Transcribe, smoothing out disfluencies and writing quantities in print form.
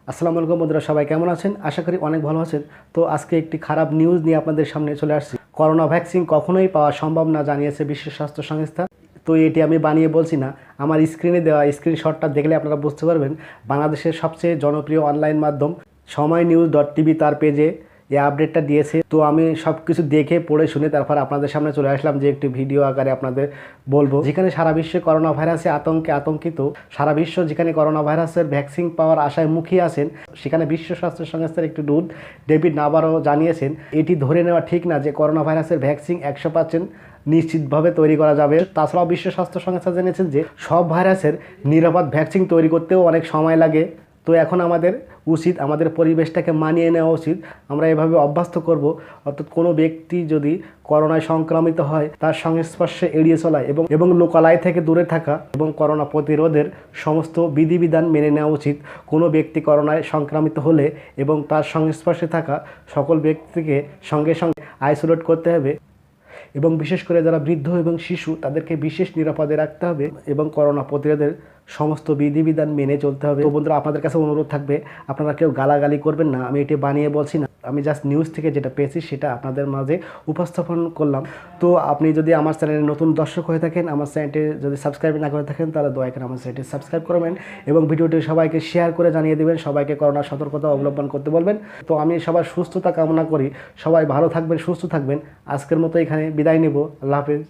আসসালামু আলাইকুম বন্ধুরা, সবাই কেমন আছেন? আশা করি অনেক ভালো আছেন। তো আজকে একটি খারাপ নিউজ নিয়ে আপনাদের সামনে চলে আসছি। করোনা ভ্যাকসিন কখনোই পাওয়া সম্ভব না জানিয়েছে বিশ্ব স্বাস্থ্য সংস্থা। তো এটি আমি বানিয়ে বলছি না, আমার স্ক্রিনে দেওয়া স্ক্রিনশটটা দেখলে আপনারা বুঝতে পারবেন। বাংলাদেশের সবচেয়ে জনপ্রিয় অনলাইন মাধ্যম সময়নিউজ.টিভি তার পেজে এই আপডেটটা দিয়েছে। তো আমি সব কিছু দেখে পড়ে শুনে তারপর আপনাদের সামনে চলে আসলাম যে একটি ভিডিও আকারে আপনাদের বলবো। যেখানে সারা বিশ্বে করোনা ভাইরাসে আতঙ্কিত সারা বিশ্ব যেখানে করোনা ভাইরাসের ভ্যাকসিন পাওয়ার আশায় মুখিয়ে আছেন, সেখানে বিশ্ব স্বাস্থ্য সংস্থার একটি দূত ডেভিড নাবারো জানিয়েছেন এটি ধরে নেওয়া ঠিক না যে করোনা ভাইরাসের ভ্যাকসিন 100% নিশ্চিতভাবে তৈরি করা যাবে। তাছাড়াও বিশ্ব স্বাস্থ্য সংস্থা জেনেছেন যে সব ভাইরাসের নিরাপদ ভ্যাকসিন তৈরি করতেও অনেক সময় লাগে। তো এখন আমাদের উচিত আমাদের পরিবেশটাকে মানিয়ে নেওয়া উচিত। আমরা এভাবে অভ্যস্ত করব, অর্থাৎ কোনো ব্যক্তি যদি করোনায় সংক্রমিত হয় তার সংস্পর্শে এড়িয়ে চলা এবং লোকালয় থেকে দূরে থাকা এবং করোনা প্রতিরোধের সমস্ত বিধিবিধান মেনে নেওয়া উচিত। কোনো ব্যক্তি করোনায় সংক্রমিত হলে এবং তার সংস্পর্শে থাকা সকল ব্যক্তিকে সঙ্গে সঙ্গে আইসোলেট করতে হবে এবং বিশেষ করে যারা বৃদ্ধ এবং শিশু তাদেরকে বিশেষ নিরাপদে রাখতে হবে এবং করোনা প্রতিরোধের সমস্ত বিধিবিধান মেনে চলতে হবে। তো বন্ধুরা, আপনাদের কাছে অনুরোধ থাকবে আপনারা কেউ গালাগালি করবেন না। আমি এটি বানিয়ে বলছি না, আমি জাস্ট নিউজ থেকে যেটা পেয়েছি সেটা আপনাদের মাঝে উপস্থাপন করলাম। তো আপনি যদি আমার চ্যানেলে নতুন দর্শক হয়ে থাকেন, আমার চ্যানেলটি যদি সাবস্ক্রাইব না করে থাকেন, তাহলে দয়া করে আমার চ্যানেলটি সাবস্ক্রাইব করবেন এবং ভিডিওটি সবাইকে শেয়ার করে জানিয়ে দেবেন, সবাইকে করোনার সতর্কতা অবলম্বন করতে বলবেন। তো আমি সবার সুস্থতা কামনা করি, সবাই ভালো থাকবেন, সুস্থ থাকবেন। আজকের মতো এখানে বিদায় নেব। আল্লাহ হাফেজ।